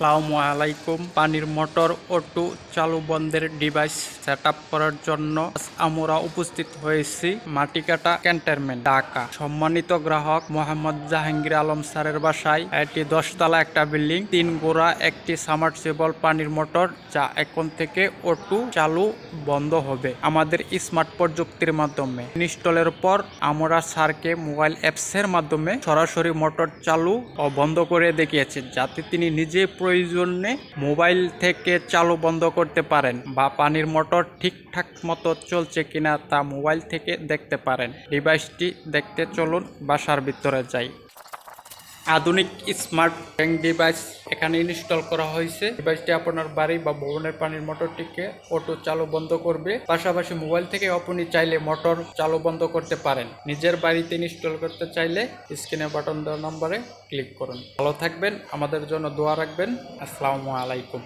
আসসালামু আলাইকুম। পানির মোটর অটো চালু বন্ধের ডিভাইস সেটআপ করার জন্য আমরা উপস্থিত হয়েছি মাটিকাটা ক্যান্টনমেন্ট, ঢাকা। সম্মানিত গ্রাহক মোহাম্মদ জাহাঙ্গীর আলম স্যারের বাসায়। এটি 10 তলা একটা বিল্ডিং, 3 গোড়া একটি সাবমার্সিবল পানির মোটর, যা এখন থেকে অটো চালু বন্ধ হবে আমাদের স্মার্ট প্রযুক্তির মাধ্যমে। ইনস্টলের পর আমরা স্যারকে মোবাইল অ্যাপসের মাধ্যমে সরাসরি মোটর চালু ও বন্ধ করে দেখিয়েছি, যাতে তিনি নিজে প্রয়োজনে মোবাইল থেকে চালু বন্ধ করতে পারেন বা পানির মোটর ঠিকঠাক মতো চলছে কিনা তা মোবাইল থেকে দেখতে পারেন। ডিভাইসটি দেখতে চলুন বাসার ভিতরে যাই। আধুনিক স্মার্ট ট্যাঙ্ক ডিভাইস এখানে ইনস্টল করা হয়েছে। ডিভাইসটি আপনার বাড়ি বা ভবনের পানির মোটরটিকে অটো চালু বন্ধ করবে। পাশাপাশি মোবাইল থেকে আপনি চাইলে মোটর চালু বন্ধ করতে পারেন। নিজের বাড়িতে ইনস্টল করতে চাইলে স্ক্রিনে বাটন দেওয়া নম্বরে ক্লিক করুন। ভালো থাকবেন, আমাদের জন্য দোয়া রাখবেন। আসসালামু আলাইকুম।